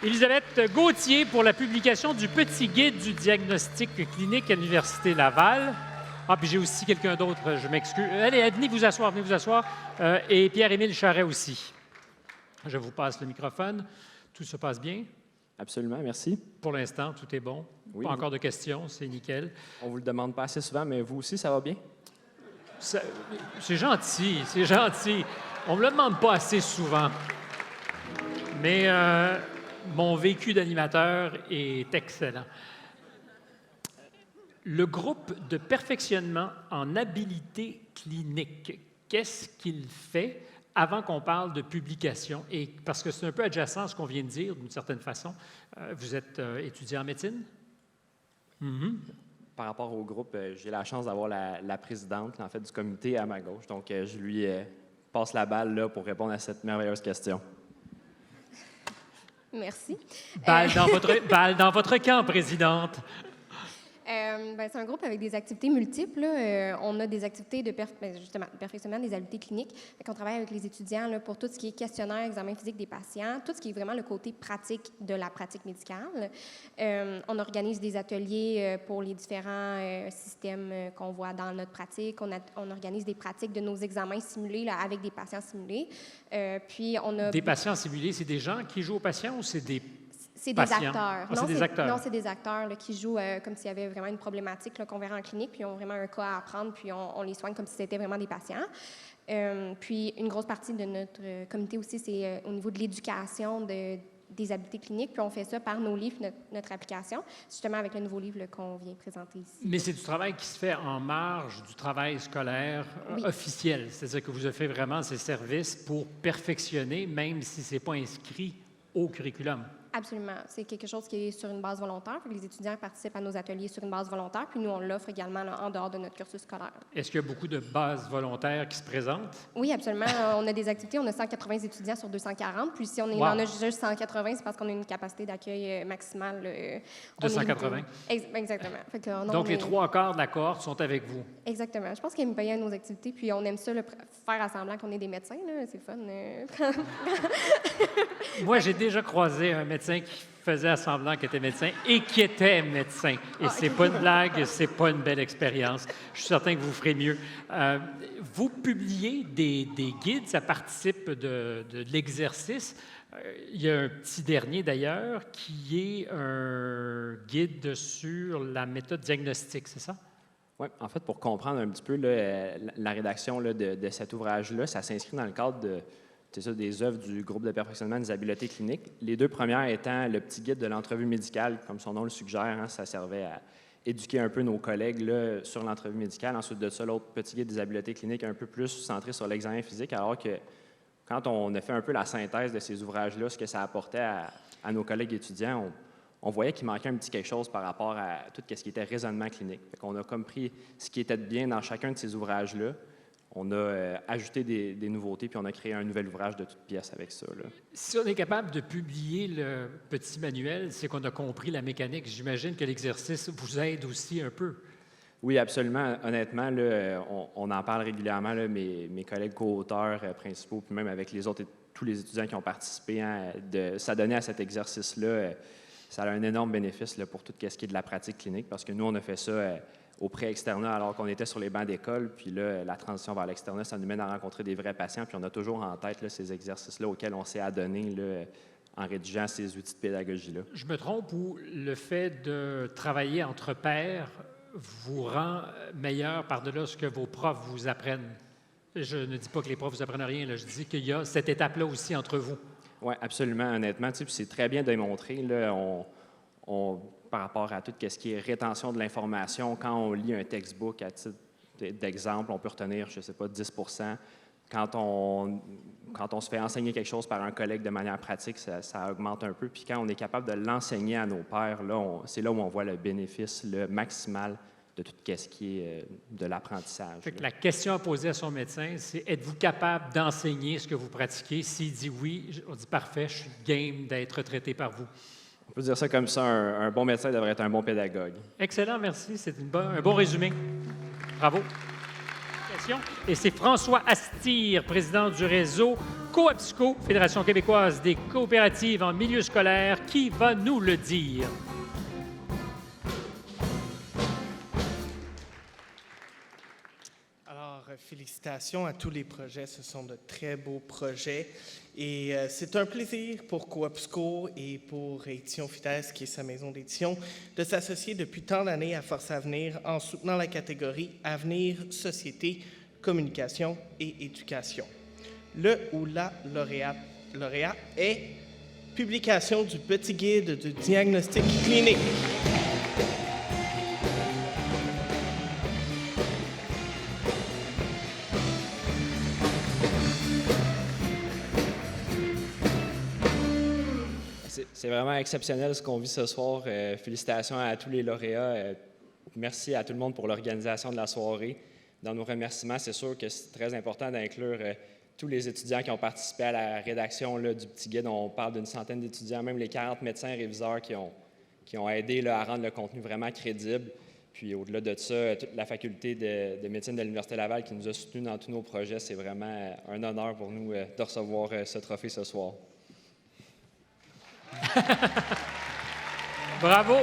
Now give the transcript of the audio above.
Élisabeth Gauthier pour la publication du Petit guide du diagnostic clinique à l'Université Laval. Ah, puis j'ai aussi quelqu'un d'autre, je m'excuse. Allez, venez vous asseoir, venez vous asseoir. Et Pierre-Émile Charret aussi. Je vous passe le microphone. Tout se passe bien? Absolument, merci. Pour l'instant, tout est bon. Oui, pas encore de questions, c'est nickel. On vous le demande pas assez souvent, mais vous aussi, ça va bien? C'est gentil, c'est gentil. On me le demande pas assez souvent. Mais mon vécu d'animateur est excellent. Le groupe de perfectionnement en habileté clinique, qu'est-ce qu'il fait avant qu'on parle de publication? Et parce que c'est un peu adjacent à ce qu'on vient de dire, d'une certaine façon. Vous êtes étudiant en médecine? Par rapport au groupe, j'ai la chance d'avoir la présidente en fait, du comité à ma gauche. Donc, je lui passe la balle là, pour répondre à cette merveilleuse question. Merci. Balle dans votre camp, présidente. C'est un groupe avec des activités multiples. Là. On a des activités de perfectionnement des habiletés cliniques. On travaille avec les étudiants là, pour tout ce qui est questionnaire, examen physique des patients, tout ce qui est vraiment le côté pratique de la pratique médicale. On organise des ateliers pour les différents systèmes qu'on voit dans notre pratique. On organise des pratiques de nos examens simulés là, avec des patients simulés. Puis on a... Des patients simulés, c'est des gens qui jouent aux patients ou c'est des... C'est des patients? acteurs. Ah, c'est des acteurs. Non, c'est des acteurs là, qui jouent comme s'il y avait vraiment une problématique là, qu'on verrait en clinique, puis ils ont vraiment un cas à apprendre, puis on les soigne comme si c'était vraiment des patients. Puis une grosse partie de notre comité aussi, c'est au niveau de l'éducation des habiletés cliniques, puis on fait ça par nos livres, notre application, justement avec le nouveau livre là, qu'on vient présenter ici. Mais c'est du travail qui se fait en marge du travail scolaire officiel, c'est-à-dire que vous offrez vraiment ces services pour perfectionner, même si ce n'est pas inscrit au curriculum. Absolument. C'est quelque chose qui est sur une base volontaire. Les étudiants participent à nos ateliers sur une base volontaire, puis nous, on l'offre également là, en dehors de notre cursus scolaire. Est-ce qu'il y a beaucoup de bases volontaires qui se présentent? Oui, absolument. On a des activités. On a 180 étudiants sur 240. Puis si on en a juste 180, c'est parce qu'on a une capacité d'accueil maximale. De 180? Exactement. Donc, les trois quarts de la cohorte sont avec vous? Exactement. Je pense qu'ils aiment bien nos activités, puis on aime ça, faire à semblant qu'on est des médecins. C'est fun. Moi, j'ai déjà croisé un médecin qui faisait semblant qu'il était médecin et qui était médecin. Et c'est pas une blague, c'est pas une belle expérience. Je suis certain que vous ferez mieux. Vous publiez des guides, ça participe de l'exercice. Il y a un petit dernier, d'ailleurs, qui est un guide sur la méthode diagnostique, c'est ça? Oui, en fait, pour comprendre un petit peu là, la rédaction là, de cet ouvrage-là, ça s'inscrit dans le cadre des œuvres du groupe de perfectionnement des habiletés cliniques. Les deux premières étant le petit guide de l'entrevue médicale, comme son nom le suggère, hein, ça servait à éduquer un peu nos collègues là, sur l'entrevue médicale. Ensuite de ça, l'autre petit guide des habiletés cliniques un peu plus centré sur l'examen physique, alors que quand on a fait un peu la synthèse de ces ouvrages-là, ce que ça apportait à nos collègues étudiants, on voyait qu'il manquait un petit quelque chose par rapport à tout ce qui était raisonnement clinique. On a comme pris ce qui était de bien dans chacun de ces ouvrages-là. On a ajouté des nouveautés, puis on a créé un nouvel ouvrage de toute pièce avec ça. Là. Si on est capable de publier le petit manuel, c'est qu'on a compris la mécanique. J'imagine que l'exercice vous aide aussi un peu. Oui, absolument. Honnêtement, là, on en parle régulièrement, là, mes collègues co-auteurs principaux, puis même avec les autres, tous les étudiants qui ont participé, hein, de s'adonner à cet exercice-là, ça a un énorme bénéfice là, pour tout ce qui est de la pratique clinique, parce que nous, on a fait ça au pré-externat alors qu'on était sur les bancs d'école, puis là, la transition vers l'externat, ça nous mène à rencontrer des vrais patients, puis on a toujours en tête là, ces exercices-là auxquels on s'est adonné là, en rédigeant ces outils de pédagogie-là. Je me trompe ou le fait de travailler entre pairs vous rend meilleur par-delà ce que vos profs vous apprennent? Je ne dis pas que les profs vous apprennent rien, là. Je dis qu'il y a cette étape-là aussi entre vous. Oui, absolument, honnêtement. Tu sais, c'est très bien démontré. Là, par rapport à tout ce qui est rétention de l'information, quand on lit un textbook à titre d'exemple, on peut retenir, je ne sais pas, 10 Quand on se fait enseigner quelque chose par un collègue de manière pratique, ça augmente un peu. Puis quand on est capable de l'enseigner à nos pairs, c'est là où on voit le bénéfice le maximal de tout ce qui est de l'apprentissage. La question à poser à son médecin, c'est êtes-vous capable d'enseigner ce que vous pratiquez? S'il dit oui, on dit parfait, je suis game d'être traité par vous. On peut dire ça comme ça, un bon médecin devrait être un bon pédagogue. Excellent, merci. C'est un bon résumé. Bravo. Et c'est François Astir, président du réseau Coapsco, Fédération québécoise des coopératives en milieu scolaire, qui va nous le dire. Alors, félicitations à tous les projets. Ce sont de très beaux projets. Et c'est un plaisir pour Coapsco et pour Édition Fides, qui est sa maison d'édition, de s'associer depuis tant d'années à Force Avenir en soutenant la catégorie Avenir, Société, Communication et Éducation. Le ou la lauréat est publication du petit guide de diagnostic clinique. C'est vraiment exceptionnel ce qu'on vit ce soir. Félicitations à tous les lauréats. Merci à tout le monde pour l'organisation de la soirée. Dans nos remerciements, c'est sûr que c'est très important d'inclure tous les étudiants qui ont participé à la rédaction là, du petit guide. On parle d'une centaine d'étudiants, même les 40 médecins et réviseurs qui ont aidé là, à rendre le contenu vraiment crédible. Puis au-delà de ça, toute la faculté de médecine de l'Université Laval qui nous a soutenus dans tous nos projets, c'est vraiment un honneur pour nous de recevoir ce trophée ce soir. Bravo!